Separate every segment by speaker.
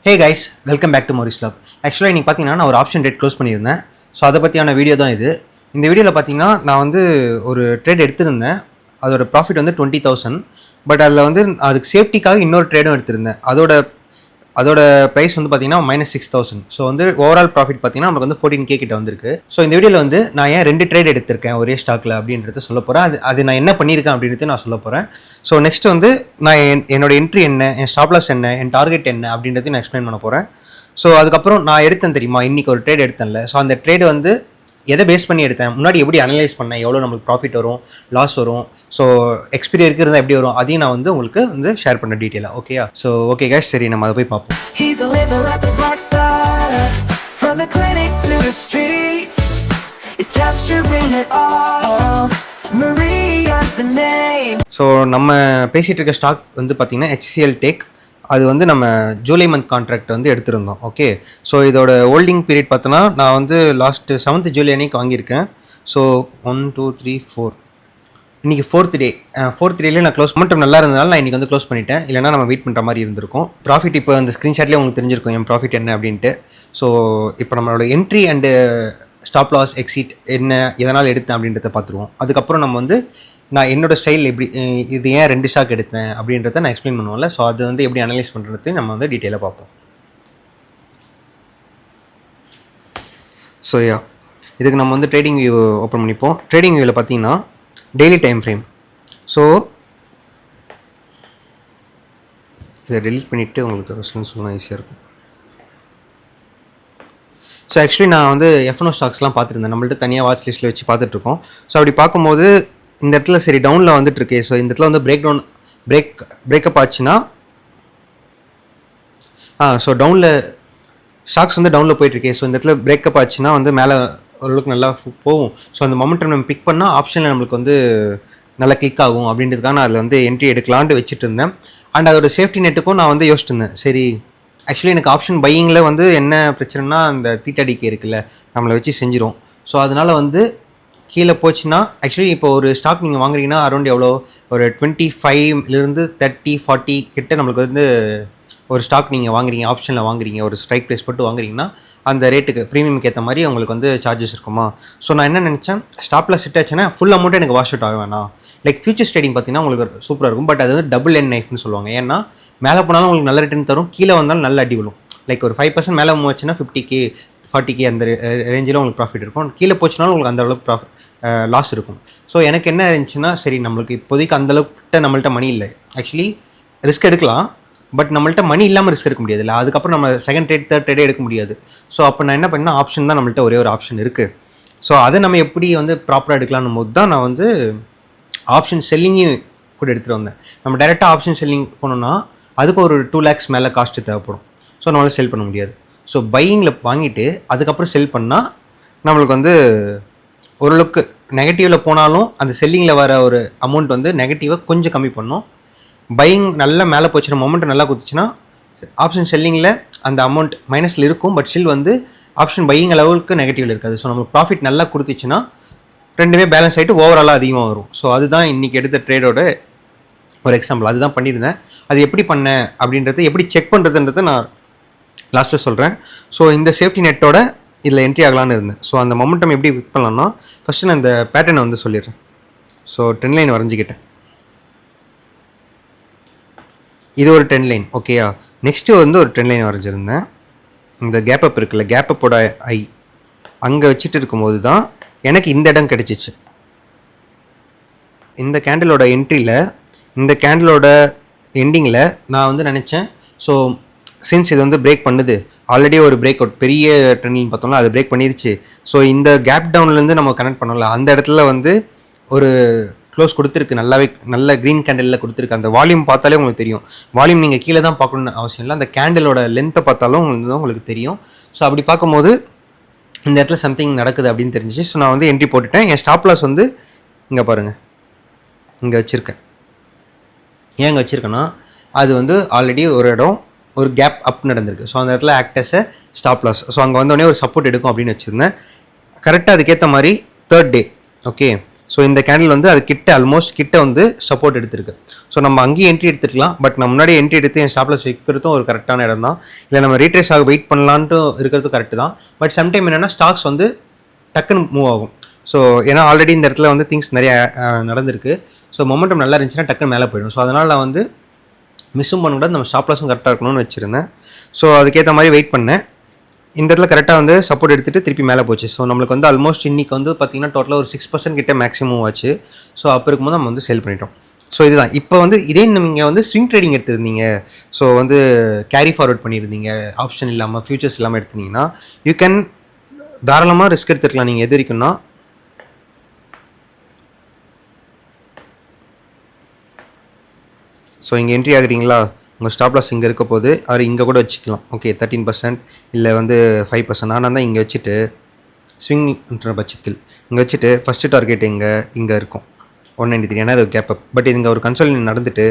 Speaker 1: Hey guys, welcome back to Morris vlog. ஆக்சுவலாக இன்றைக்கி பார்த்தீங்கன்னா நான் ஒரு ஆப்ஷன் ட்ரேட் க்ளோஸ் பண்ணியிருந்தேன். ஸோ அதை பற்றியான வீடியோ தான் இது. இந்த வீடியோவில் பார்த்தீங்கன்னா நான் வந்து ஒரு ட்ரேட் எடுத்திருந்தேன். அதோட ப்ராஃபிட் வந்து 20,000. பட் அதில் வந்து அதுக்கு சேஃப்டிக்காக இன்னொரு ட்ரேடும் எடுத்திருந்தேன். அதோட ப்ரைஸ் வந்து பார்த்தீங்கன்னா -6,000. ஸோ வந்து ஓவரால் ப்ராஃபிட் பார்த்தீங்கன்னா நமக்கு வந்து 14K கிட்ட வந்திருக்கு. ஸோ இந்த வீடியோவில் வந்து நான் ஏன் 2 ட்ரேட் எடுத்திருக்கேன் ஒரே ஸ்டாக்கில் அப்படின்றத சொல்ல போகிறேன். அது நான் என்ன பண்ணியிருக்கேன் அப்படின்றது நான் சொல்ல போகிறேன். ஸோ நெக்ஸ்ட் வந்து நான் என்னோட என்ட்ரி என்ன, என் ஸ்டாப் லாஸ் என்ன, என் டார்கெட் என்ன அப்படின்றதையும் நான் எக்ஸ்பிளைன் பண்ண போகிறேன். ஸோ அதுக்கப்புறம் நான் எடுத்தேன் தெரியுமா, இன்றைக்கி ஒரு ட்ரேட் எடுத்தேன்ல. ஸோ அந்த ட்ரேடு வந்து எதை பேஸ் பண்ணி எடுத்தேன், முன்னாடி எப்படி அனலைஸ் பண்ணேன், எவ்வளோ நம்மளுக்கு ப்ராஃபிட் வரும், லாஸ் வரும், ஸோ எக்ஸ்பீரி இருந்தால் எப்படி வரும், அதையும் நான் வந்து உங்களுக்கு வந்து ஷேர் பண்ண டீட்டெயிலாக. ஓகேயா? ஸோ ஓகே கைஸ், சரி நம்ம அதை போய் பார்ப்போம். ஸோ நம்ம பேசிகிட்டு இருக்க ஸ்டாக் வந்து பார்த்திங்கன்னா HCL டெக். அது வந்து நம்ம ஜூலை மந்த் கான்ட்ராக்ட் வந்து எடுத்திருந்தோம். ஓகே, ஸோ இதோட ஹோல்டிங் பீரியட் பார்த்தோன்னா நான் வந்து லாஸ்ட்டு 7th ஜூலை அன்னைக்கு வாங்கியிருக்கேன். ஸோ 1 2 3 4 இன்றைக்கி 4th டேலேயே நான் க்ளோஸ் மட்டும் நல்லா இருந்ததால் நான் இன்றைக்கி வந்து க்ளோஸ் பண்ணிட்டேன். இல்லைனா நம்ம வெயிட் பண்ணுற மாதிரி இருந்திருக்கும். ப்ராஃபிட் இப்போ அந்த ஸ்க்ரீன்ஷாட்லேயே உங்களுக்கு தெரிஞ்சிருக்கும் என் ப்ராஃபிட் என்ன அப்படின்ட்டு. ஸோ இப்போ நம்மளோட entry and stop loss exit என்ன, எதனால் எடுத்தேன் அப்படின்றத பார்த்துருவோம். அதுக்கப்புறம் நம்ம வந்து நான் என்னோடய ஸ்டைல் எப்படி, இது ஏன் 2 ஸ்டாக் எடுத்தேன் அப்படின்றத நான் எக்ஸ்பிளைன் பண்ணுவோம்ல. ஸோ அது வந்து எப்படி அனலைஸ் பண்ணுறது நம்ம வந்து டீட்டெயிலாக பார்ப்போம். ஸோ இதுக்கு நம்ம வந்து ட்ரேடிங் வியூ ஓப்பன் பண்ணிப்போம். ட்ரேடிங் வியூவில் பார்த்தீங்கன்னா டெய்லி டைம் ஃப்ரேம். ஸோ இதை டெலிட் பண்ணிவிட்டு உங்களுக்கு சொல்லணும் ஈஸியாக இருக்கும். ஸோ ஆக்சுவலி நான் வந்து F&O ஸ்டாக்ஸ்லாம் பார்த்துருந்தேன். நம்மள்ட்ட தனியாக வாட்ச் லிஸ்ட்டில் வச்சு பார்த்துட்ருக்கோம். ஸோ அப்படி பார்க்கும்போது இந்த இடத்துல சரி டவுனில் வந்துட்டுருக்கு. ஸோ இந்த இடத்துல வந்து பிரேக்கப் ஆச்சுன்னா ஸோ டவுனில் ஸ்டாக்ஸ் வந்து டவுனில் போயிட்டுருக்கே. ஸோ இந்த இடத்துல பிரேக்கப் ஆச்சுன்னா வந்து மேலே ஓரளவுக்கு நல்லா போகும். ஸோ அந்த மொமெண்டம் நம்ம பிக் பண்ணால் ஆப்ஷனில் நம்மளுக்கு வந்து நல்லா கிளிக் ஆகும் அப்படின்றதுக்காக நான் அதில் வந்து என்ட்ரி எடுக்கலான்ட்டு வச்சுட்டு இருந்தேன். அண்ட் அதோட சேஃப்டி நெட்டுக்கும் நான் வந்து யோசிச்சுட்டு இருந்தேன். சரி, ஆக்சுவலி எனக்கு ஆப்ஷன் பையிங்கில் வந்து என்ன பிரச்சனைனா, அந்த தீட்டாடிக்கே இருக்குல்ல, நம்மளை வச்சு செஞ்சிடும். ஸோ அதனால் வந்து கீழே போச்சுன்னா, ஆக்சுவலி இப்போ ஒரு ஸ்டாக் நீங்கள் வாங்குறீங்கன்னா அரௌண்ட் எவ்வளோ, ஒரு 25 30 40 கிட்ட நம்மளுக்கு வந்து ஒரு ஸ்டாக் நீங்கள் வாங்குறீங்க, ஆப்ஷனில் வாங்குறீங்க, ஒரு ஸ்ட்ரைக் ப்ரைஸ் போட்டு வாங்குறீங்கன்னா அந்த ரேட்டுக்கு ப்ரீமியமுக்கு ஏற்ற மாதிரி உங்களுக்கு வந்து சார்ஜஸ் இருக்குமா. ஸோ நான் என்ன நினச்சேன், ஸ்டாப்பில் செட் ஆச்சுன்னா ஃபுல் அமௌண்ட்டு எனக்கு வாஷ் அவுட் ஆக வேணாம். லைக் ஃபியூச்சர்ஸ் ட்ரேடிங் பார்த்தீங்கன்னா உங்களுக்கு சூப்பராக இருக்கும். பட் அது வந்து டபுள் என் நைஃப்னு சொல்லுவாங்க. ஏன்னா மேலே போனாலும் உங்களுக்கு நல்ல ரிட்டர்ன் தரும், கீழே வந்தாலும் நல்ல அடி விழும். லைக் ஒரு 5% மேலே மூவ் ஆச்சுன்னா 50K 40K அந்த ரேஞ்சில் உங்களுக்கு ப்ராஃபிட் இருக்கும். கீழே போச்சுனாலும் உங்களுக்கு அந்த அளவுக்கு லாஸ் இருக்கும். ஸோ எனக்கு என்ன இருந்துச்சுன்னா, சரி நம்மளுக்கு இப்போதைக்கு அந்தளவுக்கு நம்மள்ட்ட மணி இல்லை. ஆக்சுவலி ரிஸ்க் எடுக்கலாம், பட் நம்மள்ட்ட மணி இல்லாமல் ரிஸ்க் எடுக்க முடியாது இல்லை. அதுக்கப்புறம் நம்ம செகண்ட் ட்ரேட் தேர்ட் ட்ரேடே எடுக்க முடியாது. ஸோ அப்போ நான் என்ன பண்ணேன், ஆப்ஷன் தான் நம்மள்ட்ட ஒரே ஒரு ஆப்ஷன் இருக்குது. ஸோ அதை நம்ம எப்படி வந்து ப்ராப்பராக எடுக்கலாம்னு போது தான் நான் வந்து ஆப்ஷன் செல்லிங்கையும் கூட எடுத்துகிட்டு வந்தேன். நம்ம டேரெக்டாக ஆப்ஷன் செல்லிங் போனோம்னா அதுக்கு ஒரு 2 lakhs மேலே காஸ்ட்டு தேவைப்படும். ஸோ நம்மளால் செல் பண்ண முடியாது. ஸோ பையிங்கில் வாங்கிட்டு அதுக்கப்புறம் செல் பண்ணால் நம்மளுக்கு வந்து ஓரளவுக்கு நெகட்டிவில் போனாலும் அந்த செல்லிங்கில் வர ஒரு அமௌண்ட் வந்து நெகட்டிவை கொஞ்சம் கம்மி பண்ணும். பையிங் நல்லா மேலே போச்சுன்னா, மொமெண்ட் நல்லா கொடுத்துச்சுன்னா, ஆப்ஷன் செல்லிங்கில் அந்த அமௌண்ட் மைனஸில் இருக்கும். பட் ஸ்டில் வந்து ஆப்ஷன் பையிங் அளவுக்கு நெகட்டிவில் இருக்காது. ஸோ நம்ம ப்ராஃபிட் நல்லா கொடுத்துச்சுன்னா ரெண்டுமே பேலன்ஸ் ஆகிட்டு ஓவராலாக அதிகமாக வரும். ஸோ அதுதான் இன்றைக்கி எடுத்த ட்ரேடோட ஒரு எக்ஸாம்பிள். அதுதான் பண்ணியிருந்தேன். அது எப்படி பண்ணேன் அப்படின்றத, எப்படி செக் பண்ணுறதுன்றதை நான் லாஸ்ட்டில் சொல்கிறேன். ஸோ இந்த சேஃப்டி நெட்டோட இதில் என்ட்ரி ஆகலான்னு இருந்தேன். ஸோ அந்த மொமெண்டம் எப்படி பிக் பண்ணலாம்னா, ஃபஸ்ட்டு நான் இந்த பேட்டர்னை வந்து சொல்லிடுறேன். ஸோ ட்ரெண்ட் லைன் வரைஞ்சிக்கிட்டேன். இது ஒரு ட்ரெண்ட் லைன். ஓகேயா? நெக்ஸ்ட்டு வந்து ஒரு ட்ரெண்ட் லைன் வரைஞ்சிருந்தேன். இந்த கேப் அப் இருக்குல்ல, கேப் அப்போட ஐ அங்கே வச்சுட்டு இருக்கும்போது தான் எனக்கு இந்த இடம் கிடச்சிச்சு. இந்த கேண்டிலோட என்ட்ரியில், இந்த கேண்டிலோட எண்டிங்கில் நான் வந்து நினச்சேன், ஸோ சின்ஸ் இது வந்து பிரேக் பண்ணுது, ஆல்ரெடி ஒரு பிரேக் அவுட் பெரிய ட்ரெண்ட் பார்த்தோம்னா அது பிரேக் பண்ணிருச்சு. ஸோ இந்த கேப் டவுன்லேருந்து நம்ம கனெக்ட் பண்ணல, அந்த இடத்துல வந்து ஒரு க்ளோஸ் கொடுத்துருக்கு, நல்ல க்ரீன் கேண்டிலில் கொடுத்துருக்கு. அந்த வால்யூம் பார்த்தாலே உங்களுக்கு தெரியும். வால்யூம் நீங்கள் கீழே தான் பார்க்கணுன்னு அவசியம் இல்லை, அந்த கேண்டிலோட லென்த்தை பார்த்தாலும் உங்களுக்கு தெரியும். ஸோ அப்படி பார்க்கும்போது இந்த இடத்துல சம்திங் நடக்குது அப்படின்னு தெரிஞ்சிச்சு. ஸோ நான் வந்து என்ட்ரி போட்டுட்டேன். என் ஸ்டாப் லாஸ் வந்து இங்கே பாருங்கள், இங்கே வச்சுருக்கேன். ஏன் இங்கே வச்சுருக்கேன்னா, அது வந்து ஆல்ரெடி ஒரு கேப் அப் நடந்திருக்கு. ஸோ அந்த இடத்துல act as stop loss. So அங்கே வந்தோடனே ஒரு சப்போர்ட் எடுக்கும் அப்படின்னு வச்சுருந்தேன். கரெக்டாக அதுக்கேற்ற மாதிரி 3rd டே. ஓகே, ஸோ இந்த கேண்டில் வந்து அது கிட்ட ஆல்மோஸ்ட் கிட்ட வந்து சப்போர்ட் எடுத்திருக்கு. ஸோ நம்ம அங்கேயும் என்ட்ரி எடுத்துக்கலாம். பட் நம்ம முன்னாடி என்ட்ரி எடுத்து என் ஸ்டாப் லாஸ் வைக்கிறதும் ஒரு கரெக்டான இடம் தான். இல்லை நம்ம ரீட்ரேஸ் ஆக வெயிட் பண்ணலான்ட்டு இருக்கிறது கரெக்டு தான். பட் சம்டைம் என்னென்னா ஸ்டாக்ஸ் வந்து டக்குன்னு மூவ் ஆகும். ஸோ ஏன்னா ஆல்ரெடி இந்த இடத்துல வந்து திங்ஸ் நிறைய நடந்திருக்கு. ஸோ மொமெண்டம் நல்லா இருந்துச்சுன்னா டக்குன்னு மேலே போயிடும். ஸோ அதனால் நான் வந்து மிஸ்ஸும் பண்ணக்கூடாது, நம்ம ஸ்டாப் லாஸும் கரெக்டாக இருக்கணும்னு வச்சுருந்தேன். ஸோ அதுக்கேற்ற மாதிரி வெயிட் பண்ணேன். இந்த இடத்துல கரெக்டாக வந்து சப்போர்ட் எடுத்துகிட்டு திருப்பி மேலே போச்சு. ஸோ நம்மளுக்கு வந்து ஆல்மோஸ்ட் இன்றைக்கி வந்து பார்த்திங்கன்னா டோட்டலாக ஒரு 6% கிட்ட மேக்ஸிமம் ஆச்சு. ஸோ அப்போ இருக்கும்போது நம்ம வந்து செல் பண்ணிட்டோம். ஸோ இதுதான். இப்போ வந்து இதே நீங்கள் வந்து ஸ்விங் ட்ரேடிங் எடுத்துருந்தீங்க, ஸோ வந்து கேரி ஃபார்வர்ட் பண்ணியிருந்தீங்க, ஆப்ஷன் இல்லாமல் ஃபியூச்சர்ஸ் இல்லாமல் எடுத்திருந்தீங்கன்னா யூ கேன் தாராளமாக ரிஸ்க் எடுத்துக்கலாம். நீங்கள் எது வரைக்கும்னா ஸோ இங்கே என்ட்ரி ஆகுறீங்களா, உங்கள் ஸ்டாப் லாஸ் இங்கே இருக்க போது அவர் இங்கே கூட வச்சுக்கலாம். ஓகே 13% இல்லை வந்து 5%. ஆனால் தான் இங்கே வச்சுட்டு ஸ்விங்ன்ற பட்சத்தில் இங்கே வச்சுட்டு ஃபஸ்ட்டு டார்கெட் இங்கே இருக்கும் 193. ஏன்னா அது கேப் அப். பட் இங்கே ஒரு கன்சல்டிங் நடந்துட்டு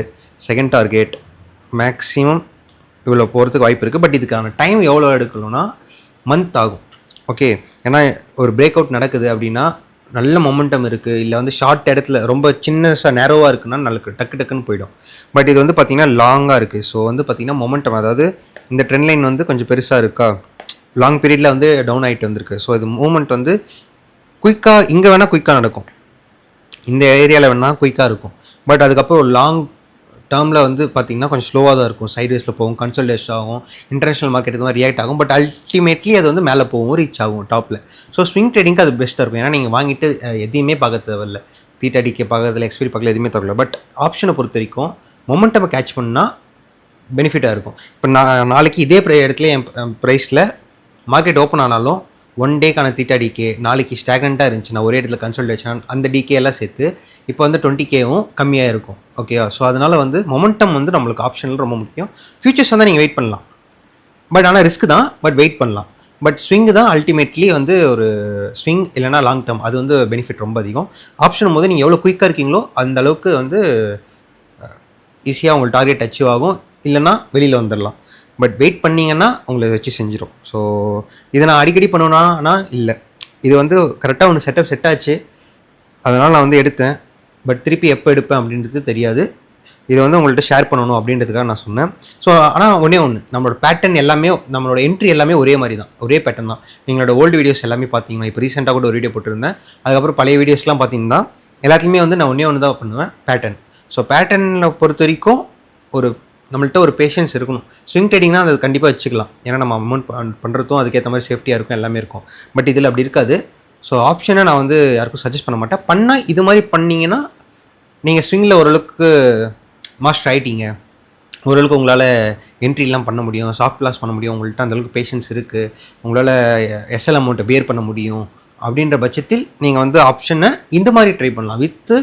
Speaker 1: செகண்ட் டார்கெட் மேக்ஸிமம் இவ்வளோ போகிறதுக்கு வாய்ப்பு இருக்குது. பட் இதுக்கான டைம் எவ்வளோ எடுக்கணும்னா மந்த் ஆகும். ஓகே, ஏன்னா ஒரு பிரேக் அவுட் நடக்குது அப்படின்னா நல்ல மொமெண்டம் இருக்குது, இல்லை வந்து ஷார்ட் இடத்துல ரொம்ப சின்னஸாக நேரோவாக இருக்குன்னா நல்ல டக்குன்னு போயிடும். பட் இது வந்து பார்த்திங்கன்னா லாங்காக இருக்குது. ஸோ வந்து பார்த்திங்கன்னா மொமெண்டம், அதாவது இந்த ட்ரெண்ட் லைன் வந்து கொஞ்சம் பெருசாக இருக்கா, லாங் பீரியடில் வந்து டவுன் ஆகிட்டு வந்திருக்கு. ஸோ இது மூமெண்ட் வந்து குயிக்காக இங்கே வேணால் குயிக்காக நடக்கும், இந்த ஏரியாவில் வேணால் குயிக்காக இருக்கும். பட் அதுக்கப்புறம் ஒரு லாங் டேர்மில் வந்து பார்த்திங்கன்னா கொஞ்சம் ஸ்லோவாக தான் இருக்கும். சைட்வேஸில் போகும், கன்சல்டேஷன் ஆகும், இன்டர்நேஷனல் மார்க்கெட் இது மாதிரி ரியாக்ட் ஆகும். பட் அல்டிமேட்லி அது வந்து மேலே போகும், ரீச் ஆகும் டாப்பில். ஸோ ஸ்விங் ட்ரேடிங்க்கு அது பெஸ்ட்டாக இருக்கும். ஏன்னா நீங்கள் வாங்கிட்டு எதையுமே பார்க்க தேவையில்ல, தீட்டாடிக்கே பார்க்கறதுல எக்ஸ்பீரி பார்க்கல எதுவுமே தரல. பட் ஆப்ஷனை பொறுத்த வரைக்கும் மொமெண்டம் கேட்ச் பண்ணால் பெனிஃபிட்டாக இருக்கும். இப்போ நாளைக்கு இதே இடத்துல என் ப்ரைஸில் மார்க்கெட் ஓப்பன் ஆனாலும் 1 டேக்கான தீட்டா டிகே நாளைக்கு ஸ்டாக்னண்ட்டாக இருந்துச்சுன்னா ஒரே இடத்துல கன்சல்டேஷன் அந்த டிகே எல்லாம் சேர்த்து இப்போ வந்து 20Kவும் கம்மியாக இருக்கும். ஓகேவா? ஸோ அதனால் வந்து மொமெண்டம் வந்து நம்மளுக்கு ஆப்ஷனில் ரொம்ப முக்கியம். ஃபியூச்சர்ஸ் வந்து நீங்கள் வெயிட் பண்ணலாம், பட் ஆனால் ரிஸ்க் தான், பட் வெயிட் பண்ணலாம். பட் ஸ்விங் தான் அல்டிமேட்லி வந்து ஒரு ஸ்விங் இல்லைனா லாங் டேர்ம் அது வந்து பெனிஃபிட் ரொம்ப அதிகம். ஆப்ஷன் போது நீங்கள் எவ்வளோ குயிக்காக இருக்கீங்களோ அந்த அளவுக்கு வந்து ஈஸியாக உங்களுக்கு டார்கெட் அச்சீவ் ஆகும், இல்லைனா வெளியில் வந்துடலாம். பட் வெயிட் பண்ணிங்கன்னா உங்களை வச்சு செஞ்சிடும். ஸோ இதை நான் அடிக்கடி பண்ணுவேன்னா இல்லை, இது வந்து கரெக்டாக ஒன்று செட் ஆச்சு, அதனால் நான் வந்து எடுத்தேன். பட் திருப்பி எப்போ எடுப்பேன் அப்படின்றது தெரியாது. இதை வந்து உங்கள்கிட்ட ஷேர் பண்ணணும் அப்படின்றதுக்காக நான் சொன்னேன். ஸோ ஆனால் ஒன்று நம்மளோட பேட்டர்ன் எல்லாமே, நம்மளோட என்ட்ரி எல்லாமே ஒரே மாதிரி தான், ஒரே பேட்டர்ன் தான். நீங்களோட ஓல்டு வீடியோஸ் எல்லாமே பார்த்தீங்கன்னா, இப்போ ரீசெண்டாக கூட ஒரு வீடியோ போட்டிருந்தேன், அதுக்கப்புறம் பழைய வீடியோஸ்லாம் பார்த்தீங்கன்னா எல்லாத்துலேயுமே வந்து நான் ஒன்று தான் பண்ணுவேன், பேட்டர்ன். ஸோ பேட்டர்னை பொறுத்த வரைக்கும் நம்மள்கிட்ட ஒரு பேஷன்ஸ் இருக்கணும். ஸ்விங் ட்ரேடிங்னா அது கண்டிப்பாக வச்சுக்கலாம், ஏன்னா நம்ம அமௌண்ட் பண்ணுறதும் அதுக்கேற்ற மாதிரி சேஃப்டியாக இருக்கும், எல்லாமே இருக்கும். பட் இதில் அப்படி இருக்காது. ஸோ ஆப்ஷனை நான் வந்து யாருக்கும் சஜஸ்ட் பண்ண மாட்டேன். பண்ணால் இது மாதிரி பண்ணிங்கன்னா நீங்கள் ஸ்விங்கில் ஓரளவுக்கு மாஸ்டர் ஆகிட்டீங்க, ஓரளவுக்கு உங்களால் என்ட்ரிலாம் பண்ண முடியும், சாஃப்ட் லாஸ் பண்ண முடியும், உங்கள்கிட்ட அந்தளவுக்கு பேஷன்ஸ் இருக்குது, உங்களால் எஸ்எல் அமௌண்ட்டை பேர் பண்ண முடியும் அப்படின்ற பட்சத்தில் நீங்கள் வந்து ஆப்ஷனை இந்த மாதிரி ட்ரை பண்ணலாம், வித்து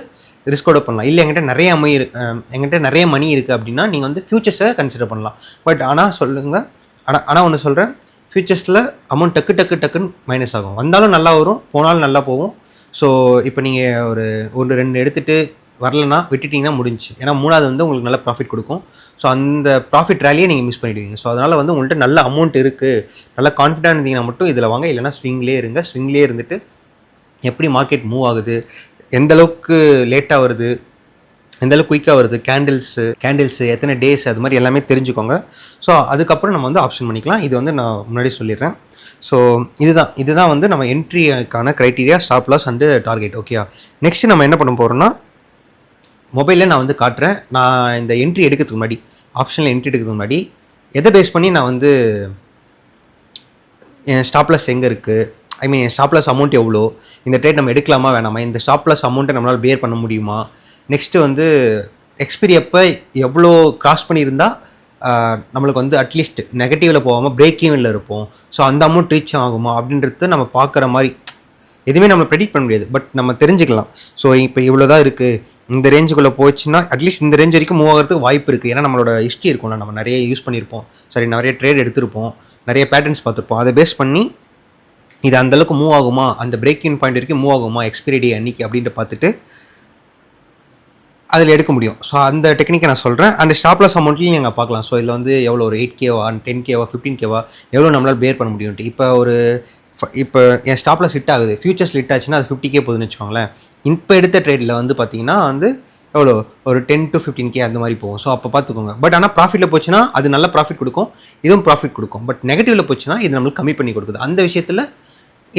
Speaker 1: ரிஸ்கோட பண்ணலாம். இல்லை எங்கிட்ட நிறைய மணி இருக்குது அப்படின்னா நீங்கள் வந்து ஃபியூச்சர்ஸை கன்சிடர் பண்ணலாம். பட் ஆனால் ஒன்று சொல்கிறேன், ஃபியூச்சர்ஸில் அமௌண்ட் டக்குன்னு மைனஸ் ஆகும், வந்தாலும் நல்லா வரும், போனாலும் நல்லா போகும். ஸோ இப்போ நீங்கள் ஒரு 2 எடுத்துகிட்டு வரலன்னா விட்டுட்டிங்கன்னா முடிஞ்சு. ஏன்னா 3வது வந்து உங்களுக்கு நல்ல ப்ராஃபிட் கொடுக்கும். ஸோ அந்த ப்ராஃபிட் ரேலியை நீங்கள் மிஸ் பண்ணிவிடுவீங்க. ஸோ அதனால் வந்து உங்கள்கிட்ட நல்ல அமௌண்ட் இருக்குது, நல்லா கான்ஃபிடென்ட் இருந்தீங்கன்னா மட்டும் இதில் வாங்க, இல்லைனா ஸ்விங்லேயே இருங்க. ஸ்விங்லேயே இருந்துட்டு எப்படி மார்க்கெட் மூவ் ஆகுது, எந்தளவுக்கு லேட்டாக வருது, எந்தளவுக்கு குயிக்காக வருது, கேண்டில்ஸு எத்தனை டேஸ், அது மாதிரி எல்லாமே தெரிஞ்சுக்கோங்க. ஸோ அதுக்கப்புறம் நம்ம வந்து ஆப்ஷன் பண்ணிக்கலாம். இது வந்து நான் முன்னாடி சொல்லிடுறேன். ஸோ இதுதான் வந்து நம்ம என்ட்ரிக்கான criteria, stop loss and target. ஓகேயா? நெக்ஸ்ட்டு நம்ம என்ன பண்ண போகிறோம்னா, மொபைலில் நான் வந்து காட்டுறேன். நான் இந்த என்ட்ரி எடுக்கிறதுக்கு முன்னாடி, ஆப்ஷனில் என்ட்ரி எடுக்கிறதுக்கு முன்னாடி எதை பேஸ் பண்ணி நான் வந்து என் ஸ்டாப் லாஸ் எங்கே இருக்குது, என் ஸ்டாப் லாஸ் அமௌண்ட் எவ்வளோ, இந்த ட்ரேட் நம்ம எடுக்கலாமா வேணாமா, இந்த ஸ்டாப் லாஸ் அமௌண்ட்டை நம்மளால் பேர் பண்ண முடியுமா, நெக்ஸ்ட்டு வந்து எக்ஸ்பீரி அப்போ எவ்வளோ கிராஸ் பண்ணியிருந்தால் நம்மளுக்கு வந்து அட்லீஸ்ட் நெகட்டிவில் போகாமல் பிரேக் ஈவனில் இருப்போம், ஸோ அந்த அமௌண்ட் ரீச் ஆகுமா அப்படின்றது நம்ம பார்க்குற மாதிரி. எதுவுமே நம்ம ப்ரெடிக்ட் பண்ண முடியாது, பட் நம்ம தெரிஞ்சுக்கலாம். ஸோ இப்போ இவ்வளோ தான் இருக்குது, இந்த ரேஞ்சுக்குள்ளே போச்சுன்னா அட்லீஸ்ட் இந்த ரேஞ்ச் வரைக்கும் மூவ் ஆகிறதுக்கு வாய்ப்பு இருக்குது. ஏன்னா நம்மளோட ஹிஸ்ட்ரி இருக்கும்ல, நம்ம நிறைய யூஸ் பண்ணியிருப்போம், நிறைய ட்ரேட் எடுத்திருப்போம், நிறைய பேட்டர்ன்ஸ் பார்த்துருப்போம். அதை பேஸ் பண்ணி இது அந்தளவுக்கு மூவ் ஆகுமா, அந்த பிரேக் இன் பாயிண்ட் வரைக்கும் மூவ் ஆகுமா, எக்ஸ்பைரி டே அன்றைக்கி அப்படின்ட்டு பார்த்துட்டு அதில் எடுக்க முடியும். ஸோ அந்த டெக்னிக்கை நான் சொல்கிறேன். அந்த ஸ்டாப் லாஸ் அமௌண்ட்லையும் நீங்கள் பார்க்கலாம். ஸோ இதில் வந்து எவ்வளோ ஒரு 8Kவா 10Kவா 15Kவா எவ்வளோ நம்மளால் பேர் பண்ண முடியும்ட்டு. இப்போ ஒரு இப்போ என் ஸ்டாப்பில் ஹிட் ஆகுது, ஃபியூச்சர்ஸ் ஹிட் ஆச்சுன்னா அது 50K போகுதுன்னு வச்சுக்கோங்களேன். இப்போ எடுத்த ட்ரேடில் வந்து பார்த்தீங்கன்னா வந்து எவ்வளோ ஒரு 10 to 15K அந்த மாதிரி போகும். ஸோ அப்போ பார்த்துக்கோங்க. பட் ஆனால் ப்ராஃபிட்டில் போச்சுன்னா அது நல்ல ப்ராஃபிட் கொடுக்கும், இதுவும் ப்ராஃபிட் கொடுக்கும். பட் நெகட்டிவில் போச்சுன்னா இது நம்மளுக்கு கம்மி பண்ணி கொடுக்குது. அந்த விஷயத்தில்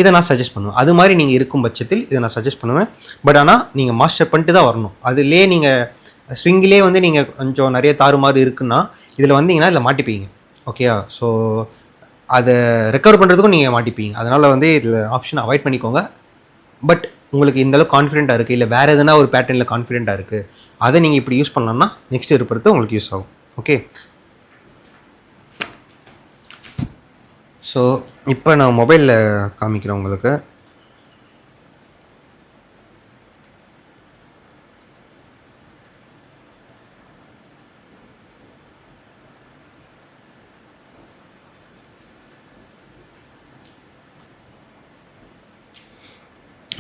Speaker 1: இதை நான் சஜஸ்ட் பண்ணுவேன். அது மாதிரி நீங்கள் இருக்கும் பட்சத்தில் இதை நான் சஜஸ்ட் பண்ணுவேன். பட் ஆனால் நீங்கள் மாஸ்டர் பண்ணிட்டு தான் வரணும். அதுலேயே நீங்கள் ஸ்விங்கிலே வந்து நீங்கள் கொஞ்சம் நிறைய தாறுமாறு இருக்குன்னா இதில் வந்தீங்கன்னா இதில் மாட்டிப்பீங்க. ஓகேயா? ஸோ அதை ரெக்கவர் பண்ணுறதுக்கும் நீங்கள் மாட்டிப்பீங்க. அதனால் வந்து இதில் ஆப்ஷன் அவாய்ட் பண்ணிக்கோங்க. பட் உங்களுக்கு இந்தளவுக்கு கான்ஃபிடென்ட்டாக இருக்குது, இல்லை வேறு எதுனா ஒரு பேட்டர்னில் கான்ஃபிடென்ட்டாக இருக்குது, அதை நீங்கள் இப்படி யூஸ் பண்ணலாம்னா நெக்ஸ்ட் இருப்பது உங்களுக்கு யூஸ் ஆகும். ஓகே, ஸோ இப்போ நான் மொபைலில் காமிக்கிறேன் உங்களுக்கு.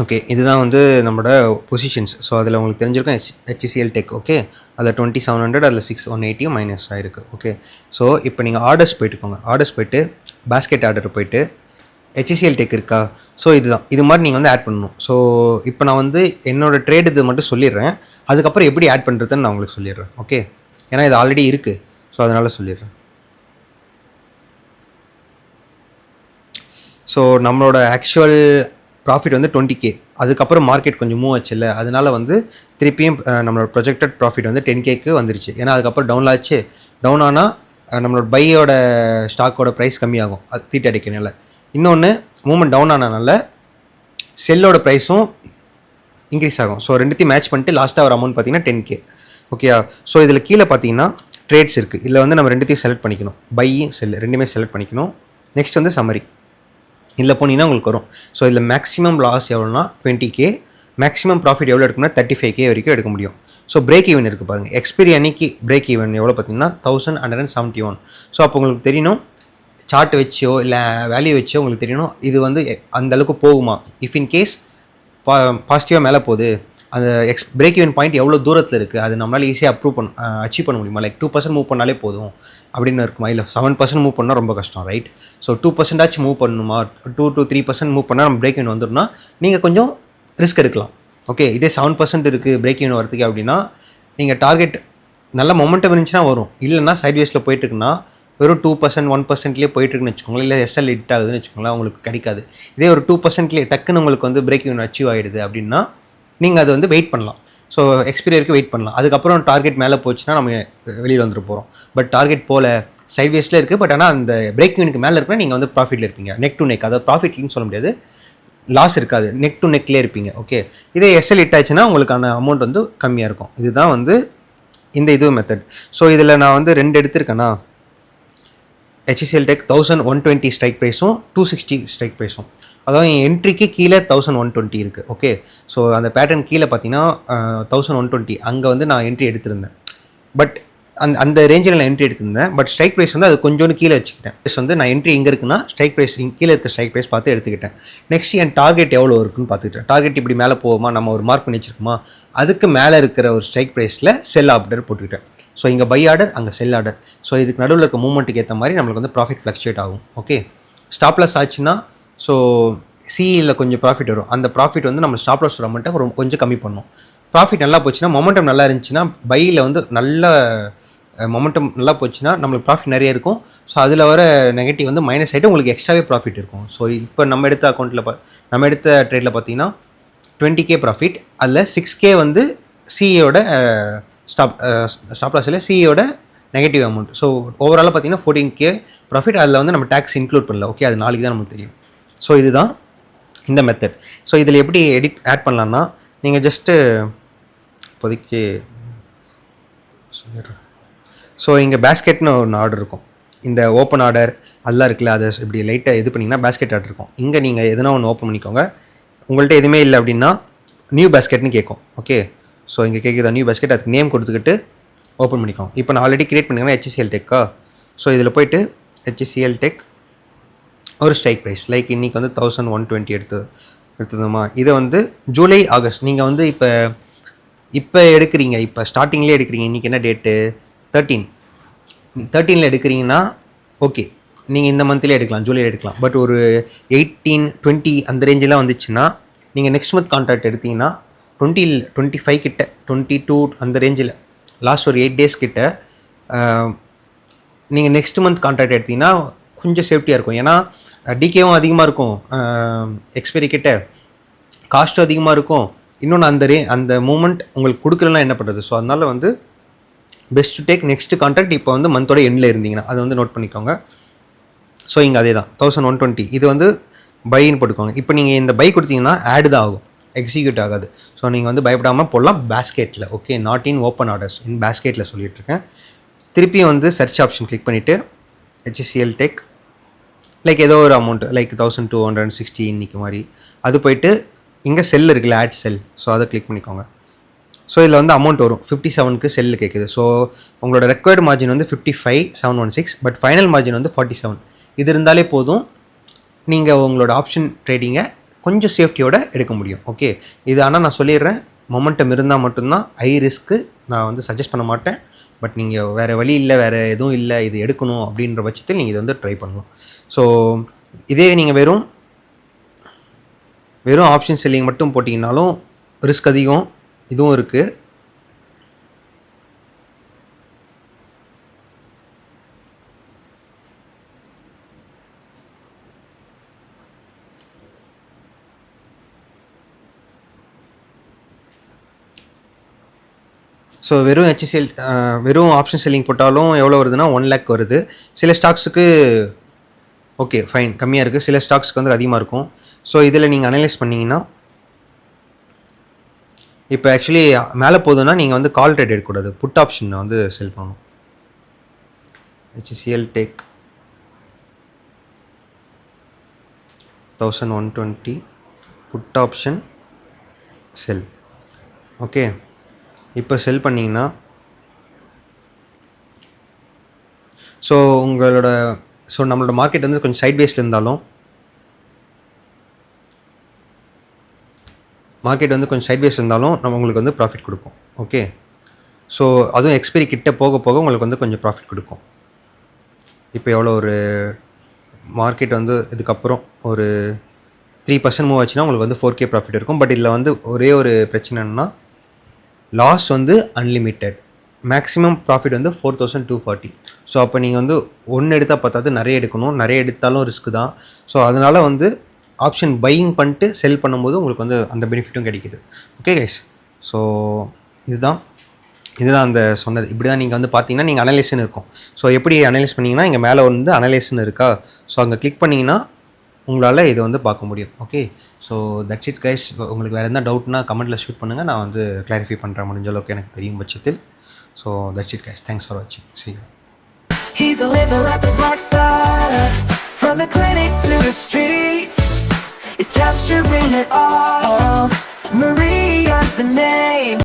Speaker 1: ஓகே, இதுதான் வந்து நம்மளோட பொசிஷன்ஸ். ஸோ அதில் உங்களுக்கு தெரிஞ்சிருக்கும் HCL Tech. ஓகே, அதில் 2700, அதில் 6180 மைனஸ் ஆகிருக்கு. ஓகே, ஸோ இப்போ நீங்கள் ஆர்டர்ஸ் போய்ட்டுக்கோங்க. ஆர்டர்ஸ் போய்ட்டு பேஸ்கெட் ஆர்டர் போய்ட்டு HCL Tech இருக்கா, ஸோ இதுதான், இது மாதிரி நீங்கள் வந்து ஆட் பண்ணணும். ஸோ இப்போ நான் வந்து என்னோடய ட்ரேட் இது மட்டும் சொல்லிடுறேன், அதுக்கப்புறம் எப்படி ஆட் பண்ணுறதுன்னு நான் உங்களுக்கு சொல்லிடுறேன். ஓகே, ஏன்னா இது ஆல்ரெடி இருக்குது, ஸோ அதனால் சொல்லிடுறேன். ஸோ நம்மளோட ஆக்சுவல் ப்ராஃபிட் வந்து 20K. அதுக்கப்புறம் மார்க்கெட் கொஞ்சம் மூவ் ஆச்சுல்ல, அதனால வந்து திருப்பியும் நம்மளோட ப்ரொஜெக்டட் ப்ராஃபிட் வந்து 10Kக்கு வந்துருச்சு. ஏன்னா அதுக்கப்புறம் டவுன் ஆச்சு. டவுன் ஆனால் நம்மளோட பையோட ஸ்டாக்கோட ப்ரைஸ் கம்மியாகும், அது தீட்டு அடிக்கனால. இன்னொன்று, மூவ்மெண்ட் டவுன் ஆனதுனால செல்லோட ப்ரைஸும் இன்க்ரீஸ் ஆகும். ஸோ ரெண்டுத்தையும் மேட்ச் பண்ணிட்டு லாஸ்ட்டாக ஒரு அமௌண்ட் பார்த்தீங்கன்னா 10K. ஓகேயா? ஸோ இதில் கீழே பார்த்தீங்கன்னா ட்ரேட்ஸ் இருக்குது. இதில் வந்து நம்ம ரெண்டுத்தையும் செலக்ட் பண்ணிக்கணும், பை செல் ரெண்டுமே செலக்ட் பண்ணிக்கணும். நெக்ஸ்ட் வந்து சம்மரி, இதில் போனீங்கன்னா உங்களுக்கு வரும். ஸோ இதில் மேக்ஸிமம் லாஸ் எவ்வளோனா 20K, மேக்ஸிமம் ப்ராஃபிட் எவ்வளோ எடுக்கணும்னா 35K வரைக்கும் எடுக்க முடியும். ஸோ பிரேக் ஈவன் இருக்குது பாருங்கள். எக்ஸ்பைரி அன்னைக்கு பிரேக் ஈவன் எவ்வளோ பார்த்தீங்கன்னா 1171. ஸோ அப்போ உங்களுக்கு தெரியணும், சார்ட் வச்சோ இல்லை வேல்யூ வச்சோ உங்களுக்கு தெரியணும் இது வந்து அந்தளவுக்கு போகுமா. இஃப் இன் கேஸ் பாசிட்டிவாக மேலே போகுது, அந்த பிரேக் ஈவன் பாயிண்ட் எவ்வளோ தூரத்தில் இருக்குது, அது நம்மளால் ஈஸியாக அச்சீவ் பண்ண முடியுமா. லைக் 2% மூவ் பண்ணாலே போதும் அப்படின்னு இருக்குமா, இல்லை 7% மூவ் பண்ணால் ரொம்ப கஷ்டம், ரைட்? ஸோ 2% மூவ் பண்ணணுமா, 2 to 3% மூவ் பண்ணால் நம்ம பிரேக் ஈவன் வந்துடும்னா நீங்கள் கொஞ்சம் ரிஸ்க் எடுக்கலாம். ஓகே, இதே 7% இருக்குது பிரேக் ஈவன் வரதுக்கு அப்படின்னா நீங்கள் டார்கெட் நல்ல மொமெண்டம் இருந்துச்சுன்னா வரும், இல்லைன்னா சைட்வேஸில் போயிட்டுருக்குன்னா வெறும் 2%, 1%லேயே போயிட்டுருக்குன்னு வச்சுக்கோங்களேன், இல்லை SL ஹிட் ஆகுதுன்னு வச்சுக்கோங்களேன், உங்களுக்கு கிடைக்காது. இதே ஒரு 2%லேயே டக்குன்னு உங்களுக்கு வந்து பிரேக் ஈவன் அச்சீவ் ஆகிடுது அப்படின்னா நீங்கள் அதை வந்து வெயிட் பண்ணலாம். ஸோ எக்ஸ்பீரி வரைக்கும் வெயிட் பண்ணலாம். அதுக்கப்புறம் டார்கெட் மேலே போச்சுன்னா நம்ம வெளியில் வந்துட்டு போகிறோம். பட் டார்கெட் போல் சைட்வேஸில் இருக்குது, பட் ஆனால் அந்த பிரேக் ஈவனுக்கு மேலே இருக்குன்னா நீங்கள் வந்து ப்ராஃபிட்டில் இருப்பீங்க. நெக் டு நெக், அதாவது ப்ராஃபிட்லின்னு சொல்ல முடியாது, லாஸ் இருக்காது, நெக் டு நெக்லேயே இருப்பீங்க. ஓகே, இதே SL ஹிட் ஆச்சுன்னா உங்களுக்கான அமௌண்ட் வந்து கம்மியாக இருக்கும். இதுதான் வந்து இந்த இது மெத்தட். ஸோ இதில் நான் வந்து 2 எடுத்திருக்கேன்னா, HCL Tech 1120 ஸ்ட்ரைக் ப்ரைஸும் 260 ஸ்ட்ரைக் ப்ரைஸும், அதாவது என் என்ட்ரிக்கு கீழே 1120 இருக்குது. ஓகே, ஸோ அந்த பேட்டர்ன் கீழே பார்த்தீங்கன்னா 1120, அங்கே வந்து நான் என்ட்ரி எடுத்திருந்தேன். பட் அந்த ரேஞ்சில் நான் என்ட்ரி எடுத்திருந்தேன். பட் ஸ்ட்ரைக் ப்ரைஸ் வந்து அது கொஞ்சோண்டு கீழே வச்சுக்கிட்டேன். ப்ரைஸ் வந்து நான் என்ட்ரி எங்கே இருக்குன்னா ஸ்ட்ரைக் ப்ரைஸ் கீழே இருக்க ஸ்ட்ரைக் ப்ரைஸ் பார்த்து எடுத்துக்கிட்டேன். நெக்ஸ்ட் என் டார்கெட் எவ்வளோ இருக்குன்னு பார்த்துக்கிட்டேன். டார்கெட் இப்படி மேலே போகுமா, நம்ம ஒரு மார்க் பண்ணி வச்சிருக்குமா, அதுக்கு மேலே இருக்கிற ஒரு ஸ்ட்ரைக் ப்ரைஸில் செல் ஆர்டர் போட்டுக்கிட்டேன். ஸோ இங்கே பை ஆர்டர், அங்கே செல் ஆர்டர். ஸோ இதுக்கு நடுவில் இருக்க மூவ்மெண்ட்டுக்கு ஏற்ற மாதிரி நம்மளுக்கு வந்து ப்ராஃபிட் ஃப்ளக்சுவேட் ஆகும். ஓகே, ஸ்டாப் லாஸ் ஆச்சுன்னா ஸோ சிஇயில் கொஞ்சம் ப்ராஃபிட் வரும். அந்த ப்ராஃபிட் வந்து நம்ம ஸ்டாப் லாஸ் அமௌண்ட்டை கொஞ்சம் கம்மி பண்ணும். ப்ராஃபிட் நல்லா போச்சுன்னா, மொமெண்டம் நல்லா இருந்துச்சுன்னா, பையில் வந்து நல்ல மொமெண்டம் நல்லா போச்சுன்னா நம்மளுக்கு ப்ராஃபிட் நிறைய இருக்கும். ஸோ அதில் வர நெகட்டிவ் வந்து மைனஸ் ஆகிட்டு உங்களுக்கு எக்ஸ்ட்ராவே ப்ராஃபிட் இருக்கும். ஸோ இப்போ நம்ம எடுத்த அக்கௌண்ட்டில் நம்ம எடுத்த ட்ரேடில் பார்த்தீங்கன்னா 20K ப்ராஃபிட், அதில் 6K வந்து சிஇயோட ஸ்டாப் லாஸில் சிஇயோட நெகட்டிவ் அமௌண்ட். ஸோ ஓவராலாக பார்த்தீங்கன்னா 14K ப்ராஃபிட். அதில் வந்து நம்ம டேக்ஸ் இன்க்ளூட் பண்ணல. ஓகே, அது நாளைக்கு தான் நமக்கு தெரியும். ஸோ இதுதான் இந்த மெத்தட். ஸோ இதில் எப்படி ஆட் பண்ணலான்னா, நீங்கள் ஜஸ்ட்டு இப்போதைக்கு சொல்லிடுறேன். ஸோ இங்கே பேஸ்கெட்னு ஒன்று ஆர்டர் இருக்கும், இந்த ஓப்பன் ஆர்டர் அதெல்லாம் இருக்குல்ல, அதை இப்படி லைட்டாக இது பண்ணிங்கன்னா பேஸ்கெட் ஆர்டர் இருக்கும். இங்கே நீங்கள் எதுனா ஒன்று ஓப்பன் பண்ணிக்கோங்க. உங்கள்கிட்ட எதுவுமே இல்லை அப்படின்னா நியூ பேஸ்கெட்னு கேட்கும். ஓகே, ஸோ இங்கே கேட்குதா நியூ பேஸ்கெட், அதுக்கு நேம் கொடுத்துக்கிட்டு ஓப்பன் பண்ணிக்கோங்க. இப்போ நான் ஆல்ரெடி க்ரியேட் பண்ணிங்கன்னா HCL Techா. ஸோ இதில் போய்ட்டு HCL Tech ஒரு ஸ்ட்ரைக் ப்ரைஸ் லைக் இன்றைக்கி வந்து 1120 எடுத்ததுமா, இதை வந்து ஜூலை ஆகஸ்ட் நீங்கள் வந்து இப்போ எடுக்கிறீங்க, இப்போ ஸ்டார்டிங்லேயே எடுக்கிறீங்க. இன்றைக்கி என்ன டேட்டு 13 எடுக்கிறீங்கன்னா ஓகே, நீங்கள் இந்த மந்த்லேயே எடுக்கலாம், ஜூலை எடுக்கலாம். பட் ஒரு 18, 20 அந்த ரேஞ்செலாம் வந்துச்சுன்னா நீங்கள் நெக்ஸ்ட் மந்த் கான்ட்ராக்ட் எடுத்திங்கன்னா 25 கிட்ட 22 அந்த ரேஞ்சில் லாஸ்ட் ஒரு 8 days கிட்ட நீங்கள் நெக்ஸ்ட் மந்த் கான்ட்ராக்ட் எடுத்திங்கன்னா கொஞ்சம் சேஃப்டியாக இருக்கும். ஏன்னா டிகேவும் அதிகமாக இருக்கும், எக்ஸ்பைரி கிட்ட காஸ்ட்டும் அதிகமாக இருக்கும். இன்னொன்று அந்த மூமெண்ட் உங்களுக்கு கொடுக்கலன்னா என்ன பண்ணுறது? ஸோ அதனால் வந்து best to take next contract இப்போ வந்து மந்தோட எண்டில் இருந்தீங்கன்னா அதை வந்து நோட் பண்ணிக்கோங்க. ஸோ இங்கே அதே தான் 1120 இது வந்து பைன்னு போட்டுக்கோங்க. இப்போ நீங்கள் இந்த பை கொடுத்தீங்கன்னா ஆட் தான் ஆகும், எக்ஸிக்யூட் ஆகாது. ஸோ நீங்கள் வந்து பயப்படாமல் போடலாம் பேஸ்கெட்டில். Okay, not in open orders, in பேஸ்கெட்டில் சொல்லிகிட்ருக்கேன். திருப்பியும் வந்து சர்ச் ஆப்ஷன் கிளிக் பண்ணிவிட்டு ஹெச்சிஎல் டெக் லைக் ஏதோ ஒரு அமௌண்ட் லைக் 1260 இன்றைக்கி மாதிரி அது போய்ட்டு இங்கே செல் இருக்குல்ல, ஆட் செல், ஸோ அதை கிளிக் பண்ணிக்கோங்க. ஸோ இதில் வந்து அமௌண்ட் வரும் 57க்கு செல்லு கேட்குது. ஸோ உங்களோட ரெக்வயர்டு மார்ஜின் வந்து 55,716, பட் ஃபைனல் மார்ஜின் வந்து 47. இது இருந்தாலே போதும், நீங்கள் உங்களோட ஆப்ஷன் ட்ரேடிங்கை கொஞ்சம் சேஃப்டியோடு எடுக்க முடியும். ஓகே, இது ஆனால் நான் சொல்லிடுறேன், மொமெண்டம் இருந்தால் மட்டும்தான். ஹை ரிஸ்க்கு நான் வந்து சஜஸ்ட் பண்ண மாட்டேன். பட் நீங்கள் வேறு வழி இல்லை, வேறு எதுவும் இல்லை, இது எடுக்கணும் அப்படின்ற பட்சத்தில் நீங்கள் இதை வந்து ட்ரை பண்ணலாம். ஸோ இதே நீங்கள் வெறும் ஆப்ஷன் செல்லிங் மட்டும் போட்டிங்கனாலும் ரிஸ்க் அதிகம், இதுவும் இருக்குது. ஸோ வெறும் ஹெச்சிஎல் வெறும் ஆப்ஷன் செல்லிங் போட்டாலும் எவ்வளோ வருதுன்னா 1 lakh வருது. சில ஸ்டாக்ஸுக்கு ஓகே ஃபைன் கம்மியாக இருக்குது, சில ஸ்டாக்ஸ்க்கு வந்து அதிகமாக இருக்கும். ஸோ இதில் நீங்கள் அனலைஸ் பண்ணிங்கன்னா இப்போ ஆக்சுவலி மேலே போகுதுன்னா நீங்கள் வந்து கால் ட்ரேட் எடுக்கக்கூடாது, புட் ஆப்ஷன் வந்து செல் பண்ணணும். HCL tech 1120 put option sell. Okay, இப்போ செல் பண்ணிங்கன்னா நம்மளோட மார்க்கெட் வந்து கொஞ்சம் சைட் வேஸில் இருந்தாலும் நம்ம உங்களுக்கு வந்து ப்ராஃபிட் கொடுக்கும். ஓகே, ஸோ அதுவும் எக்ஸ்பைரி கிட்ட போக போக உங்களுக்கு வந்து கொஞ்சம் ப்ராஃபிட் கொடுக்கும். இப்போ எவ்வளோ ஒரு மார்க்கெட் வந்து இதுக்கப்புறம் ஒரு 3% மூவ் ஆச்சுன்னா உங்களுக்கு வந்து 4K ப்ராஃபிட் இருக்கும். பட் இதில் வந்து ஒரே ஒரு பிரச்சனை என்னென்னா லாஸ் வந்து அன்லிமிட்டெட், மேக்ஸிமம் ப்ராஃபிட் வந்து 4240. ஸோ அப்போ நீங்கள் வந்து ஒன்று எடுத்தால் பார்த்தாது, நிறைய எடுக்கணும், நிறைய எடுத்தாலும் ரிஸ்க்கு தான். ஸோ அதனால் வந்து ஆப்ஷன் பையிங் பண்ணிட்டு செல் பண்ணும்போது உங்களுக்கு வந்து அந்த பெனிஃபிட்டும் கிடைக்கிது. ஓகே கைஸ், ஸோ இதுதான் அந்த சொன்னது. இப்படி தான் நீங்கள் வந்து பார்த்தீங்கன்னா நீங்கள் அனலைஸ்ன்னு இருக்கும். ஸோ எப்படி அனலைஸ் பண்ணிங்கன்னா இங்கே மேலே வந்து அனலைஸ்ன்னு இருக்கா, ஸோ அங்கே கிளிக் பண்ணிங்கன்னா உங்களால் இதை வந்து பார்க்க முடியும். Okay, so that's it guys. உங்களுக்கு வேறு எந்த டவுட்னா கமெண்ட்டில் ஷூட் பண்ணுங்கள், நான் வந்து கிளாரிஃபை பண்ணுறேன் முடிஞ்ச அளவுக்கு எனக்கு தெரியும் பட்சத்தில். So that's it guys, thanks for வாட்சிங். See you.
Speaker 2: He's a living like a rock star, from the clinic to the streets, he's capturing it all.